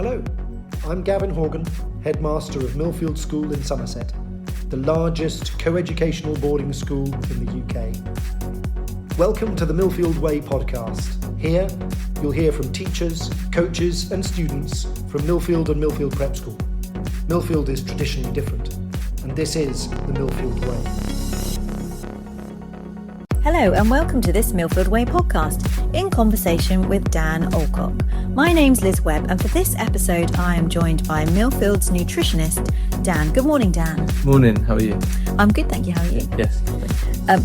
Hello, I'm Gavin Horgan, Headmaster of Millfield School in Somerset, the largest co-educational boarding school in the UK. Welcome to the Millfield Way Podcast. Here, you'll hear from teachers, coaches and students from Millfield and Millfield Prep School. Millfield is traditionally different, and this is the Millfield Way. Hello and welcome to this Millfield Way podcast in conversation with Dan Alcock. My name's Liz Webb and for this episode I am joined by Millfield's nutritionist, Dan. Good morning, Dan. Morning, how are you? I'm good, thank you. How are you? Yes.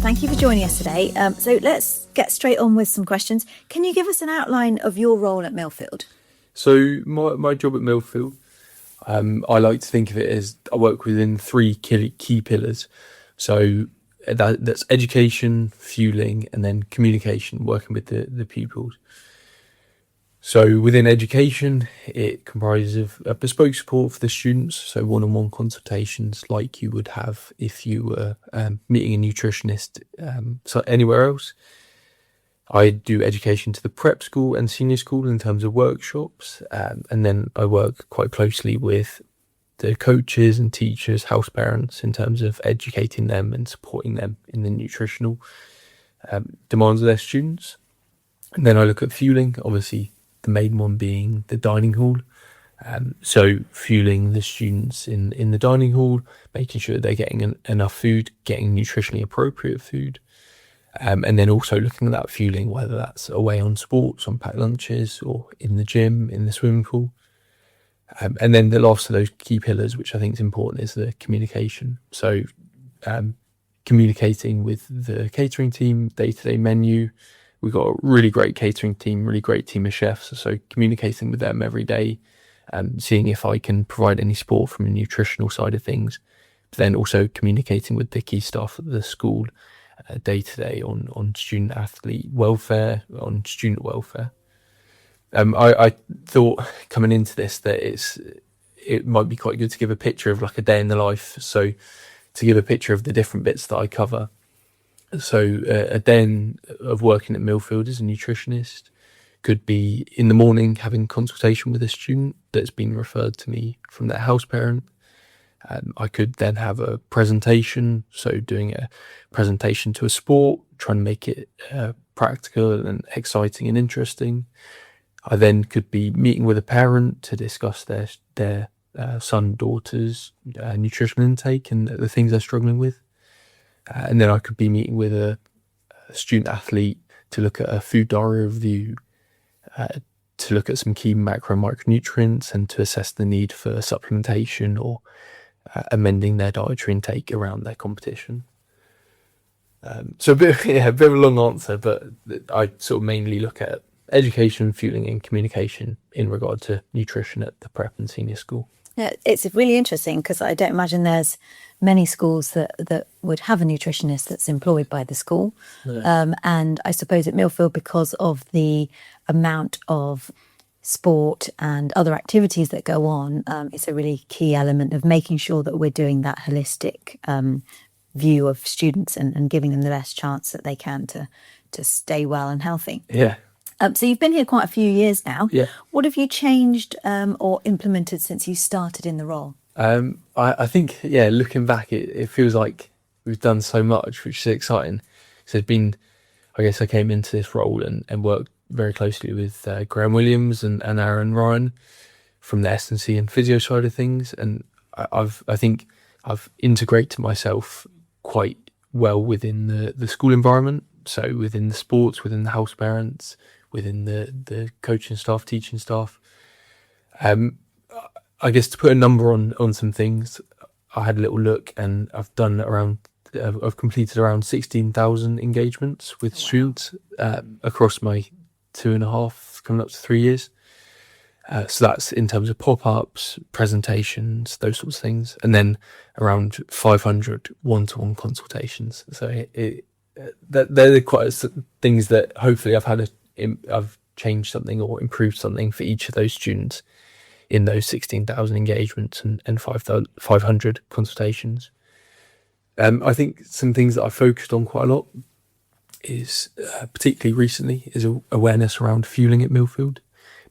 Thank you for joining us today. So let's get straight on with some questions. Can you give us an outline of your role at Millfield? So my job at Millfield, I like to think of it as I work within three key pillars. So that's education, fueling, and then communication, working with the pupils. So within education, it comprises of a bespoke support for the students, so one-on-one consultations like you would have if you were meeting a nutritionist anywhere else. I do education to the prep school and senior school in terms of workshops, and then I work quite closely with the coaches and teachers, house parents, in terms of educating them and supporting them in the nutritional demands of their students. And then I look at fueling, obviously the main one being the dining hall. So fueling the students in the dining hall, making sure they're getting enough food, getting nutritionally appropriate food. And then also looking at that fueling, whether that's away on sports, on packed lunches, or in the gym, in the swimming pool. And then the last of those key pillars, which I think is important, is the communication. So communicating with the catering team, day-to-day menu. We've got a really great catering team, really great team of chefs. So communicating with them every day, seeing if I can provide any support from a nutritional side of things. But then also communicating with the key staff at the school day-to-day on student-athlete welfare, on student welfare. I thought coming into this that it might be quite good to give a picture of like a day in the life. So to give a picture of the different bits that I cover. So a day of working at Millfield as a nutritionist could be in the morning having consultation with a student that's been referred to me from their house parent. I could then have a presentation, so doing a presentation to a sport, trying to make it practical and exciting and interesting. I then could be meeting with a parent to discuss their son, daughter's nutritional intake and the things they're struggling with. And then I could be meeting with a student athlete to look at a food diary review, to look at some key macro and micronutrients and to assess the need for supplementation or amending their dietary intake around their competition. So a bit of a long answer, but I sort of mainly look at education, fueling and communication in regard to nutrition at the prep and senior school. Yeah, it's really interesting because I don't imagine there's many schools that would have a nutritionist that's employed by the school. Yeah. And I suppose at Millfield, because of the amount of sport and other activities that go on, it's a really key element of making sure that we're doing that holistic view of students and giving them the best chance that they can to stay well and healthy. Yeah. So you've been here quite a few years now. Yeah. What have you changed or implemented since you started in the role? I think, looking back, it feels like we've done so much, which is exciting. So I guess I came into this role and worked very closely with Graham Williams and Aaron Ryan from the S&C and physio side of things. And I think I've integrated myself quite well within the school environment. So within the sports, within the house parents, within the coaching staff, teaching staff. I guess to put a number on some things, I had a little look and I've completed around 16,000 engagements with students across my 2.5, coming up to 3 years. So that's in terms of pop-ups, presentations, those sorts of things. And then around 500 one-to-one consultations. So they're quite things that hopefully I've changed something or improved something for each of those students in those 16,000 engagements and 500 consultations. I think some things that I focused on quite a lot is particularly recently is awareness around fueling at Millfield.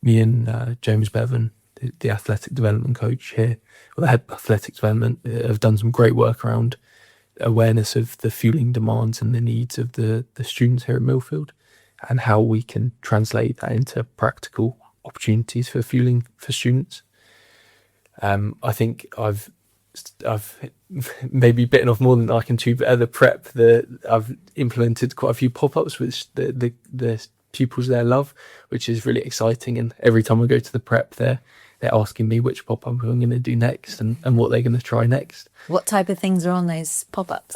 Me and James Bevan, the athletic development coach here, or the head of athletic development, have done some great work around awareness of the fueling demands and the needs of the students here at Millfield, and how we can translate that into practical opportunities for fueling for students. I think I've maybe bitten off more than I can chew, but at the prep, I've implemented quite a few pop-ups which the pupils there love, which is really exciting. And every time I go to the prep, they're asking me which pop-up I'm going to do next and what they're going to try next. What type of things are on those pop-ups?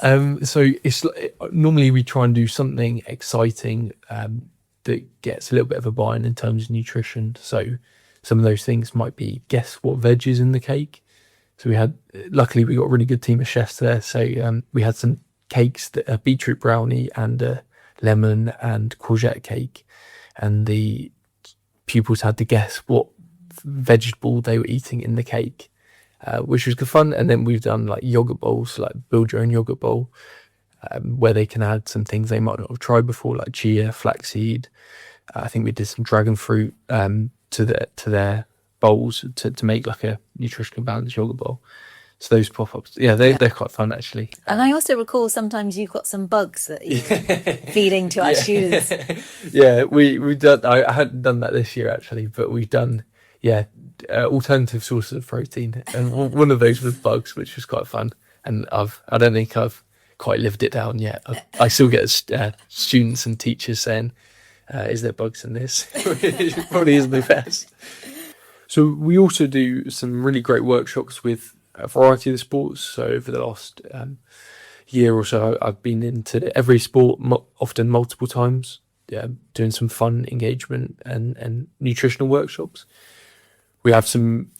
So it's normally we try and do something exciting that gets a little bit of a buy-in in terms of nutrition. So some of those things might be guess what veg is in the cake. So luckily we got a really good team of chefs there. So we had some cakes, a beetroot brownie and a lemon and courgette cake, and the pupils had to guess what vegetable they were eating in the cake, which was good fun. And then we've done like yogurt bowls, like build your own yogurt bowl, where they can add some things they might not have tried before, like chia, flaxseed. I think we did some dragon fruit to their bowls to make like a nutritionally balanced yogurt bowl. So those pop-ups, they're quite fun actually. And I also recall sometimes you've got some bugs that you're feeding to our students. Yeah, we've done. I hadn't done that this year actually, but we've done alternative sources of protein, and one of those was bugs, which was quite fun. And I don't think I've quite lived it down yet. I still get students and teachers saying, "Is there bugs in this?" Which probably isn't the best. So we also do some really great workshops with a variety of the sports. So over the last year or so, I've been into every sport, often multiple times, doing some fun engagement and nutritional workshops. We have some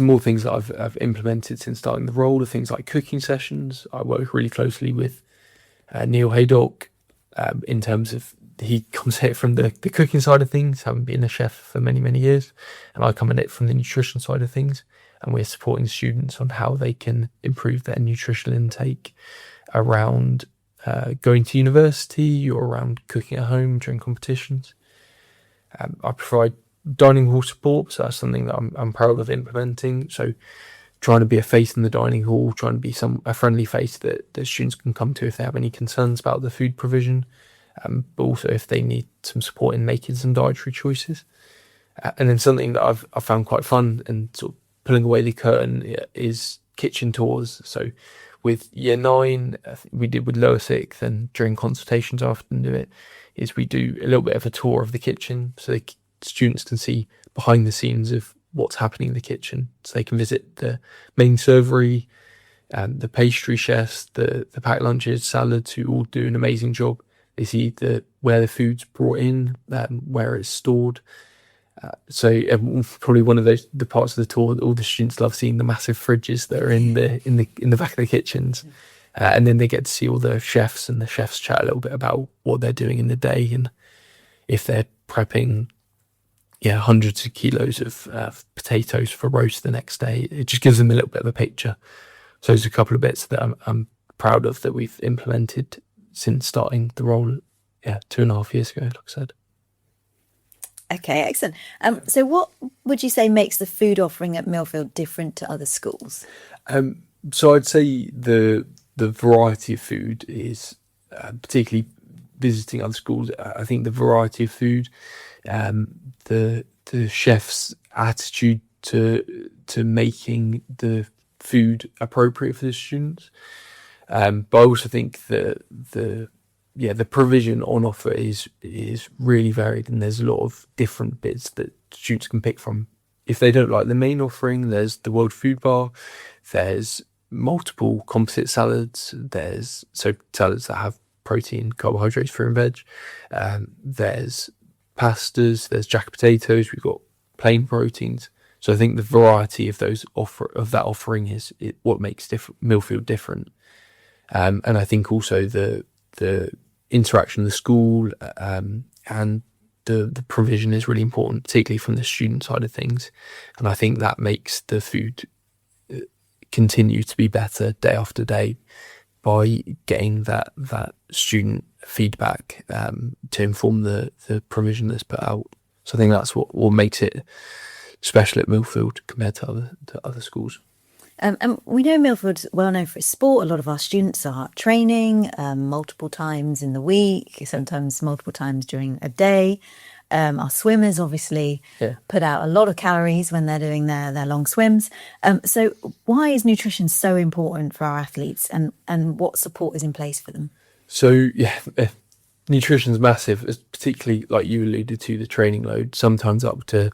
more things that I've implemented since starting the role, of things like cooking sessions. I work really closely with Neil Haydock in terms of, he comes at it from the cooking side of things, having been a chef for many, many years, and I come at it from the nutrition side of things. And we're supporting students on how they can improve their nutritional intake around going to university or around cooking at home during competitions. I provide dining hall support, so that's something that I'm proud of implementing. So trying to be a face in the dining hall, trying to be a friendly face that students can come to if they have any concerns about the food provision, but also if they need some support in making some dietary choices. And then something that I've found quite fun and sort of pulling away the curtain is kitchen tours. So with year 9, we did with lower 6th, and during consultations I often do it, is we do a little bit of a tour of the kitchen so the students can see behind the scenes of what's happening in the kitchen. So they can visit the main servery, the pastry chefs, the packed lunches, salads, who all do an amazing job. They see where the food's brought in, where it's stored. So probably one of the parts of the tour that all the students love seeing, the massive fridges that are in the back of the kitchens, and then they get to see all the chefs, and the chefs chat a little bit about what they're doing in the day, and if they're prepping hundreds of kilos of potatoes for roast the next day. It just gives them a little bit of a picture. So there's a couple of bits that I'm proud of that we've implemented since starting the role 2.5 years ago, like I said. Okay, excellent. So what would you say makes the food offering at Millfield different to other schools? So I'd say the variety of food is, particularly visiting other schools, I think the variety of food, the chef's attitude to making the food appropriate for the students. But I also think the provision on offer is really varied, and there's a lot of different bits that students can pick from. If they don't like the main offering, there's the World Food Bar, there's multiple composite salads, there's salads that have protein, carbohydrates, fruit and veg, there's pastas, there's jack potatoes, we've got plain proteins. So I think the variety of that offering is what makes Millfield different. And I think also the interaction of the school and the provision is really important, particularly from the student side of things. And I think that makes the food continue to be better day after day by getting that student feedback to inform the provision that's put out. So I think that's what makes it special at Millfield compared to other schools. And we know Millfield's well known for its sport. A lot of our students are training multiple times in the week, sometimes multiple times during a day. Our swimmers obviously put out a lot of calories when they're doing their long swims. So why is nutrition so important for our athletes, and what support is in place for them? So nutrition is massive, particularly like you alluded to, the training load, sometimes up to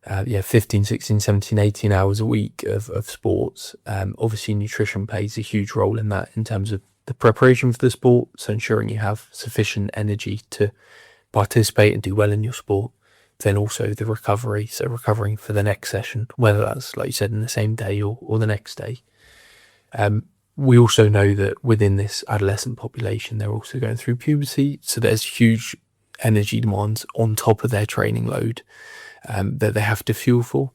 15, 16, 17, 18 hours a week of sports. Obviously nutrition plays a huge role in that, in terms of the preparation for the sport, so ensuring you have sufficient energy to participate and do well in your sport. Then also the recovery, so recovering for the next session, whether that's, like you said, in the same day or the next day. We also know that within this adolescent population, they're also going through puberty, so there's huge energy demands on top of their training load that they have to fuel for.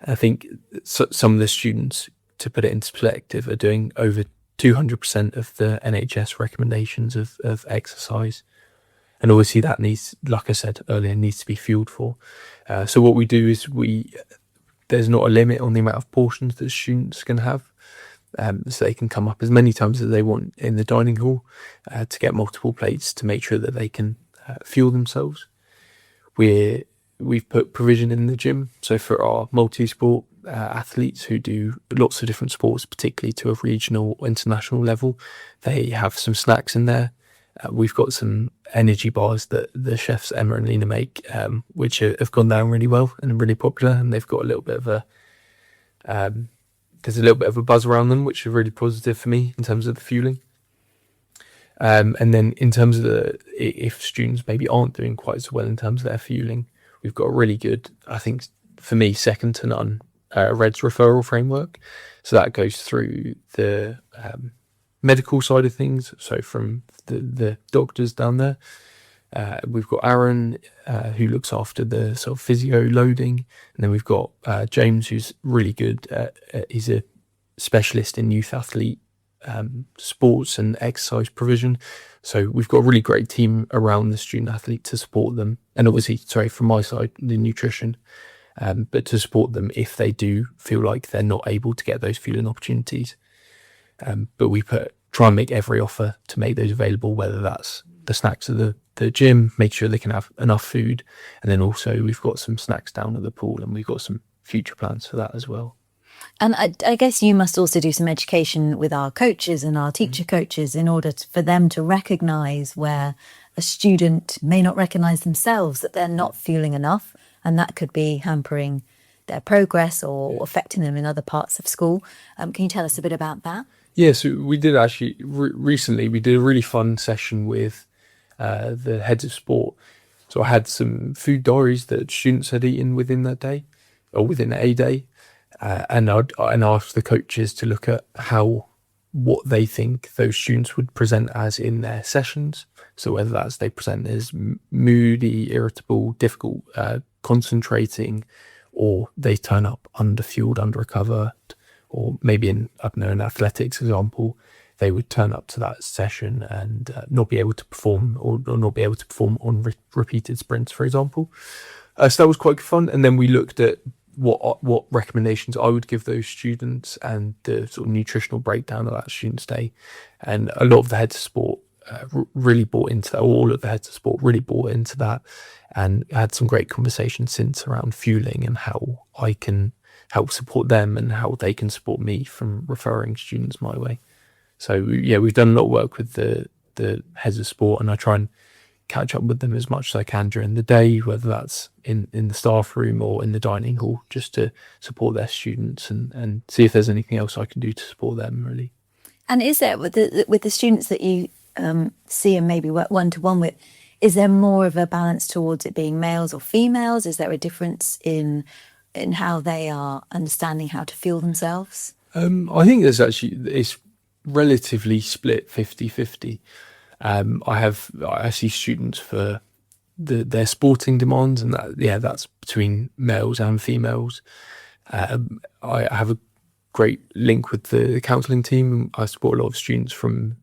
I think some of the students, to put it into perspective, are doing over 200% of the NHS recommendations of exercise. And obviously that needs, like I said earlier, needs to be fueled for. So what we do is there's not a limit on the amount of portions that students can have. So they can come up as many times as they want in the dining hall to get multiple plates to make sure that they can fuel themselves. We've put provision in the gym. So for our multi-sport athletes who do lots of different sports, particularly to a regional or international level, they have some snacks in there. We've got some energy bars that the chefs Emma and Lena make, which have gone down really well and are really popular. And they've got a little bit of there's a little bit of a buzz around them, which is really positive for me in terms of the fueling. And then in terms of if students maybe aren't doing quite so well in terms of their fueling, we've got a really good, I think for me, second to none, REDS referral framework. So that goes through the medical side of things. So from the doctors down there, we've got Aaron, who looks after the sort of physio loading. And then we've got James, who's really good. He's a specialist in youth athlete sports and exercise provision. So we've got a really great team around the student athlete to support them. And obviously, from my side, the nutrition, but to support them if they do feel like they're not able to get those fueling opportunities. But we try and make every offer to make those available, whether that's the snacks at the gym, make sure they can have enough food. And then also we've got some snacks down at the pool, and we've got some future plans for that as well. And I guess you must also do some education with our coaches and our teacher coaches in order for them to recognise where a student may not recognise themselves, that they're not fueling enough, and that could be hampering their progress or affecting them in other parts of school. Can you tell us a bit about that? Yeah, so we did actually, recently, we did a really fun session with the heads of sport. So I had some food diaries that students had eaten within that day, or within a day. And asked the coaches to look at what they think those students would present as in their sessions. So whether that's they present as moody, irritable, difficult, concentrating, or they turn up under-fueled, under-recovered, or maybe in an athletics example, they would turn up to that session and not be able to perform, or not be able to perform on repeated sprints, for example. So that was quite fun. And then we looked at what recommendations I would give those students and the sort of nutritional breakdown of that student's day. And a lot of the heads of sport really bought into that, all of the heads of sport really bought into that, and had some great conversations since around fueling and how I can help support them and how they can support me from referring students my way. So yeah, we've done a lot of work with the heads of sport, and I try and catch up with them as much as I can during the day, whether that's in the staff room or in the dining hall, just to support their students and see if there's anything else I can do to support them, really. And is there, with the students that you see and maybe work one-to-one with, is there more of a balance towards it being males or females? Is there a difference in how they are understanding how to fuel themselves? I think it's relatively split 50-50. I see students for their sporting demands, and that's between males and females. I have a great link with the counselling team. I support a lot of students from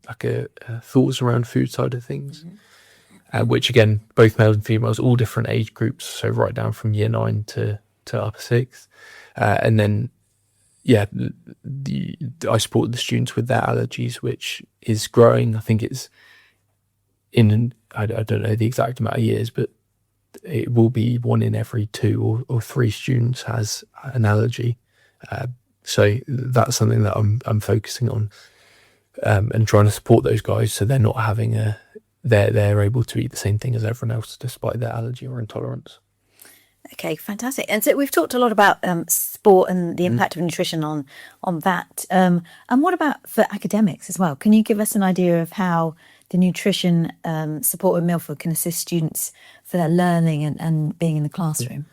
thoughts around food side of things, which again, both males and females, all different age groups, so right down from year 9 to to upper sixth. And then, I support the students with their allergies, which is growing. I think it's I don't know the exact amount of years, but it will be 1 in every 2 or 3 students has an allergy. So that's something that I'm focusing on, and trying to support those guys so they're not having they're able to eat the same thing as everyone else despite their allergy or intolerance. Okay, fantastic. And so we've talked a lot about sport and the impact of nutrition on that. And what about for academics as well? Can you give us an idea of how the nutrition support at Millfield can assist students for their learning and being in the classroom?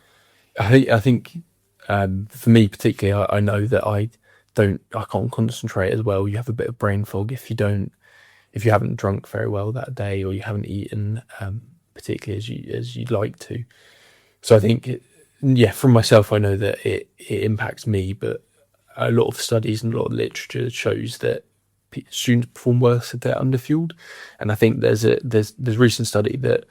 I think for me particularly, I know that I can't concentrate as well. You have a bit of brain fog if you haven't drunk very well that day, or you haven't eaten particularly as you'd like to. So I think, from myself, I know that it impacts me, but a lot of studies and a lot of literature shows that students perform worse if they're underfueled. And I think there's recent study that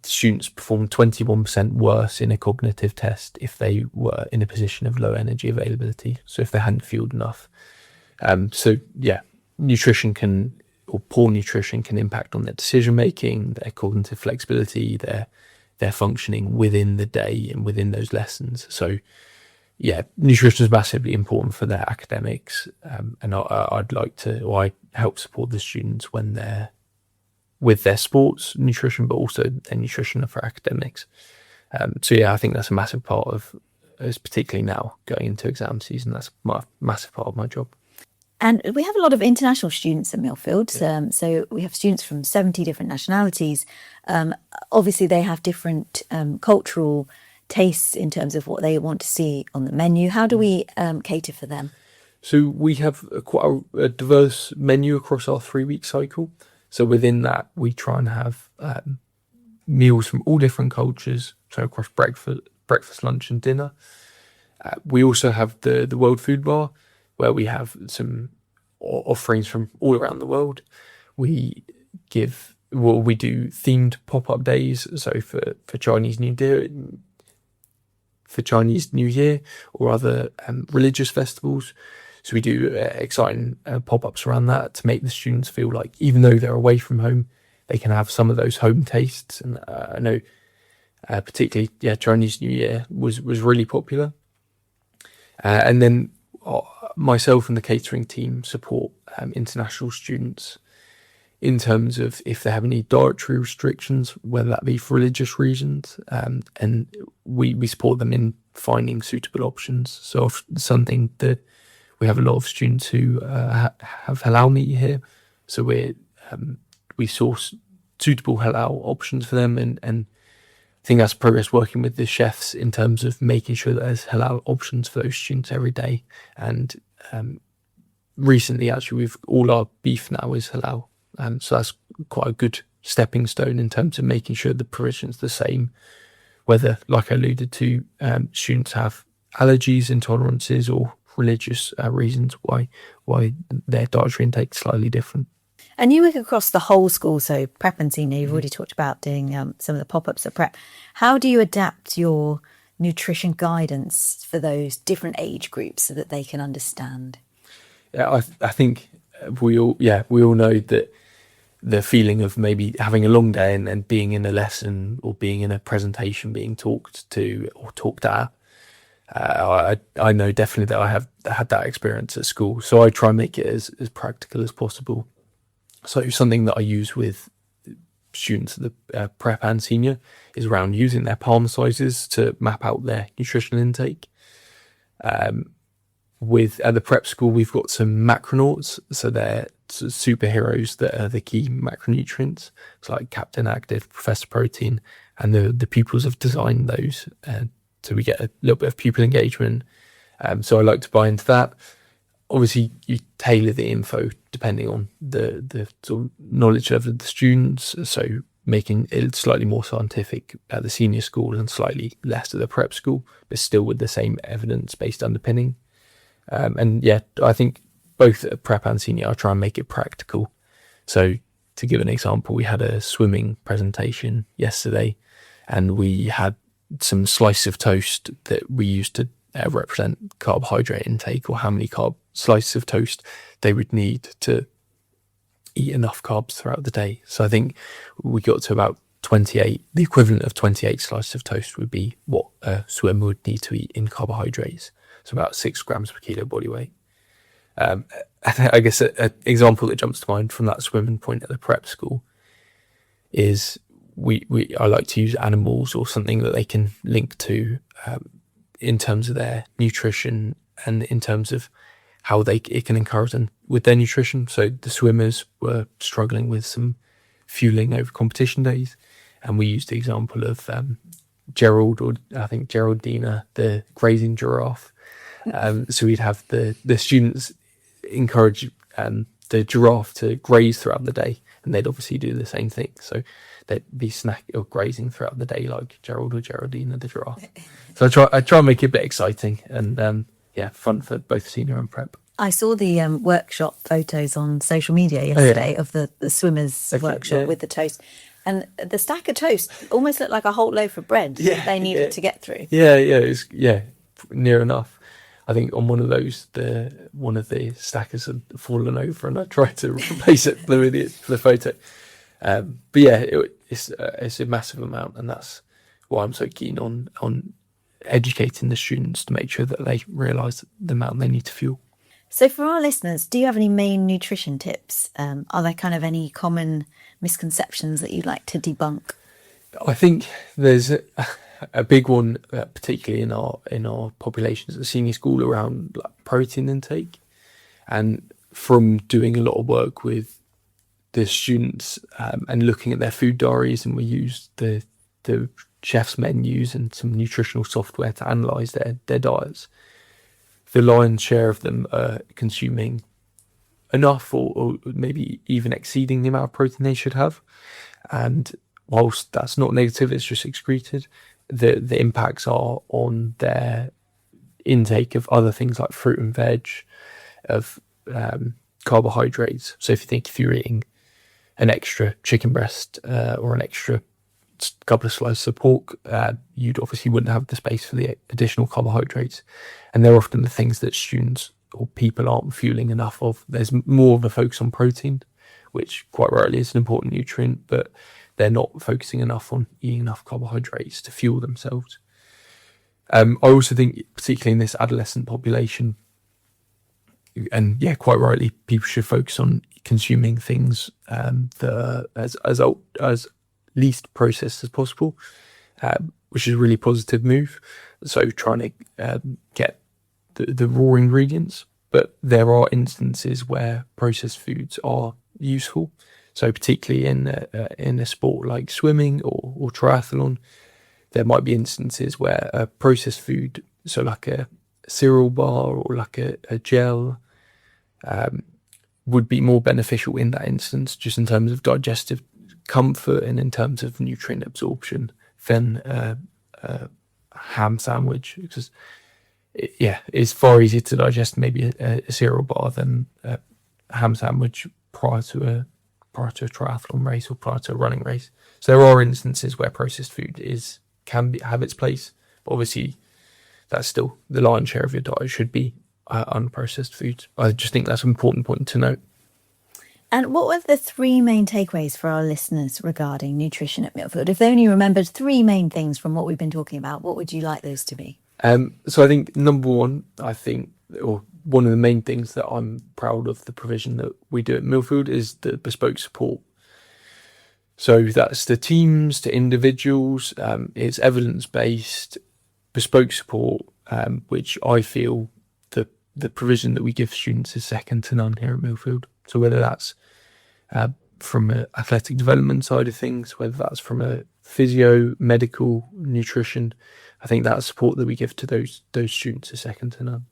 students perform 21% worse in a cognitive test if they were in a position of low energy availability. So if they hadn't fueled enough. Nutrition or poor nutrition can impact on their decision making, their cognitive flexibility, their functioning within the day and within those lessons. So nutrition is massively important for their academics, and I help support the students when they're with their sports nutrition, but also their nutrition for academics. I think that's a massive part of, particularly now going into exam season, that's a massive part of my job. And we have a lot of international students at Millfield. So we have students from 70 different nationalities. Obviously, they have different cultural tastes in terms of what they want to see on the menu. How do we cater for them? So we have quite a diverse menu across our 3-week cycle. So within that, we try and have meals from all different cultures. So across breakfast, lunch and dinner. We also have the World Food Bar, where we have some offerings from all around the world. We do themed pop-up days. So for Chinese New Year or other religious festivals. So we do exciting pop-ups around that to make the students feel like even though they're away from home, they can have some of those home tastes. And I know particularly, Chinese New Year was really popular. And then myself and the catering team support international students in terms of if they have any dietary restrictions, whether that be for religious reasons, and we support them in finding suitable options. So something that we have a lot of students who have halal meat here, so we source suitable halal options for them, and I think that's progress working with the chefs in terms of making sure that there's halal options for those students every day. And recently, actually, all our beef now is halal. So that's quite a good stepping stone in terms of making sure the provision's the same, whether, like I alluded to, students have allergies, intolerances, or religious reasons why their dietary intake is slightly different. And you work across the whole school, so prep and senior. You've already talked about doing some of the pop-ups at prep. How do you adapt your nutrition guidance for those different age groups so that they can understand? Yeah, I think we all know that the feeling of maybe having a long day and being in a lesson or being in a presentation, being talked to or talked at. I know definitely that I have had that experience at school, so I try and make it as practical as possible. So something that I use with students at the prep and senior is around using their palm sizes to map out their nutritional intake. At the prep school, we've got some macronauts, so they're superheroes that are the key macronutrients. It's like Captain Active, Professor Protein, and the pupils have designed those, so we get a little bit of pupil engagement. So I like to buy into that. Obviously, you tailor the info depending on the sort of knowledge level of the students, so making it slightly more scientific at the senior school and slightly less at the prep school, but still with the same evidence-based underpinning. I think both at prep and senior, I try and make it practical. So to give an example, we had a swimming presentation yesterday, and we had some slice of toast that we used to represent carbohydrate intake, or how many slices of toast they would need to eat enough carbs throughout the day. So I think we got to about 28, the equivalent of 28 slices of toast would be what a swimmer would need to eat in carbohydrates. So about 6 grams per kilo body weight. I guess an example that jumps to mind from that swimming point at the prep school is I like to use animals or something that they can link to in terms of their nutrition and in terms of how it can encourage them with their nutrition. So the swimmers were struggling with some fueling over competition days, and we used the example of Gerald, or I think Geraldina, the grazing giraffe. So we'd have the students encourage the giraffe to graze throughout the day, and they'd obviously do the same thing. So they'd be snacking or grazing throughout the day like Gerald or Geraldina the giraffe. So I try and make it a bit exciting and fun for both senior and prep. I saw the workshop photos on social media yesterday of the swimmers' workshop with the toast. And the stack of toast almost looked like a whole loaf of bread that they needed to get through. It's near enough. I think on one of those, one of the stackers had fallen over, and I tried to replace it for the photo. It's a massive amount, and that's why I'm so keen on educating the students to make sure that they realise the amount they need to fuel. So for our listeners, do you have any main nutrition tips? Are there kind of any common misconceptions that you'd like to debunk? I think there's a big one, particularly in our populations at senior school, around like protein intake. And from doing a lot of work with the students and looking at their food diaries, and we used the chef's menus and some nutritional software to analyse their diets, the lion's share of them are consuming enough or maybe even exceeding the amount of protein they should have. And whilst that's not negative, it's just excreted, the impacts are on their intake of other things like fruit and veg, of carbohydrates. So if you're eating an extra chicken breast or an extra couple of slices of pork, you'd obviously wouldn't have the space for the additional carbohydrates. And they're often the things that students or people aren't fueling enough of. There's more of a focus on protein, which quite rightly is an important nutrient, but they're not focusing enough on eating enough carbohydrates to fuel themselves. I also think, particularly in this adolescent population, and quite rightly, people should focus on consuming things that are as least processed as possible, which is a really positive move. So trying to get the raw ingredients, but there are instances where processed foods are useful. So particularly in a sport like swimming or triathlon, there might be instances where a processed food, so like a cereal bar or like a gel, would be more beneficial in that instance, just in terms of digestive comfort and in terms of nutrient absorption, than a ham sandwich, because it's far easier to digest maybe a cereal bar than a ham sandwich prior to a triathlon race or prior to a running race. So there are instances where processed food can have its place, but obviously that's still the lion's share of your diet should be unprocessed foods. I just think that's an important point to note. And what were the 3 main takeaways for our listeners regarding nutrition at Millfield? If they only remembered 3 main things from what we've been talking about, what would you like those to be? So I think number one, or one of the main things that I'm proud of the provision that we do at Millfield is the bespoke support. So that's the teams to individuals. It's evidence-based bespoke support, which I feel the provision that we give students is second to none here at Millfield. So whether that's from an athletic development side of things, whether that's from a physio, medical, nutrition, I think that support that we give to those students is second to none.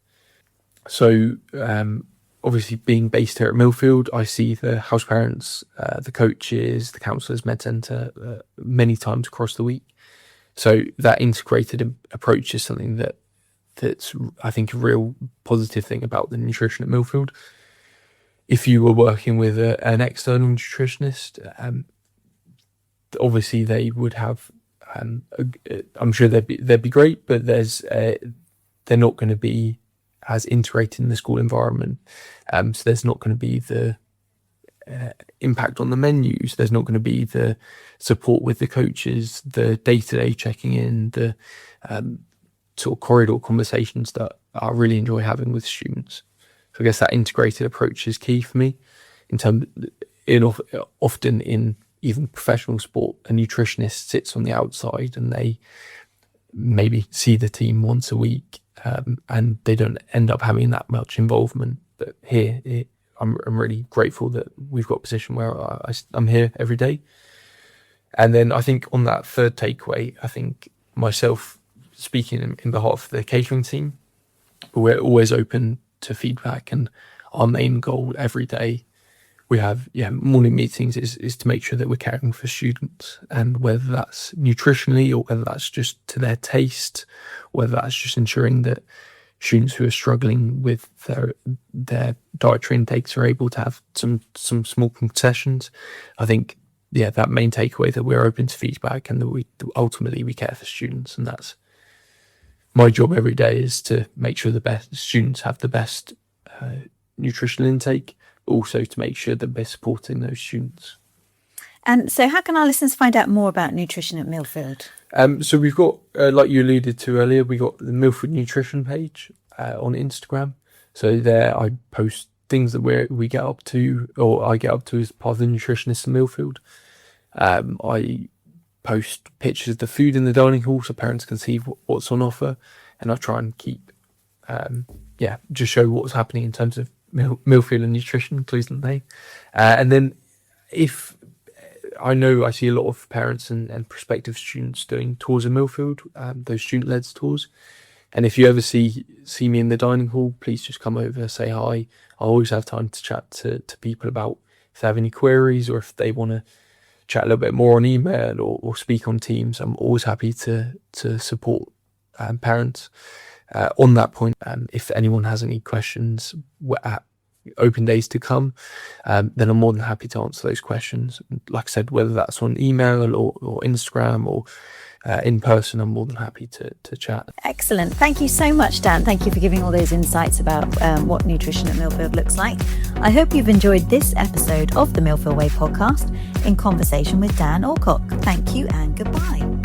So obviously being based here at Millfield, I see the house parents, the coaches, the counsellors, med centre many times across the week. So that integrated approach is something that's I think a real positive thing about the nutrition at Millfield. If you were working with an external nutritionist, obviously they would have I'm sure they'd be great, but they're not going to be as integrated in the school environment. So there's not going to be the impact on the menus. There's not going to be the support with the coaches, the day-to-day checking in, the sort of corridor conversations that I really enjoy having with students. So I guess that integrated approach is key for me. Often in even professional sport, a nutritionist sits on the outside and they maybe see the team once a week, and they don't end up having that much involvement. But here, I'm really grateful that we've got a position where I'm here every day. And then I think on that third takeaway, I think myself speaking in behalf of the catering team, we're always open to feedback, and our main goal every day we have morning meetings is to make sure that we're caring for students, and whether that's nutritionally or whether that's just to their taste, whether that's just ensuring that students who are struggling with their dietary intakes are able to have some small concessions. I think that main takeaway, that we're open to feedback and that we ultimately care for students, and that's my job every day, is to make sure the best students have the best nutritional intake, but also to make sure that we're supporting those students. And so how can our listeners find out more about nutrition at Millfield? So we've got, like you alluded to earlier, we got the Millfield Nutrition page on Instagram. So there I post things that we get up to, or I get up to as part of the Nutritionist in Millfield. I post pictures of the food in the dining hall so parents can see what's on offer, and I try and keep, just show what's happening in terms of Millfield and nutrition, including the name. And then if I see a lot of parents and prospective students doing tours in Millfield, those student-led tours. And if you ever see me in the dining hall, please just come over, say hi. I always have time to chat to people about if they have any queries, or if they want to chat a little bit more on email or speak on Teams. I'm always happy to support parents. On that point, if anyone has any questions at open days to come, then I'm more than happy to answer those questions. Like I said, whether that's on email or Instagram or in person, I'm more than happy to chat. Excellent. Thank you so much, Dan. Thank you for giving all those insights about what nutrition at Millfield looks like. I hope you've enjoyed this episode of the Millfield Way podcast in conversation with Dan Alcock. Thank you and goodbye.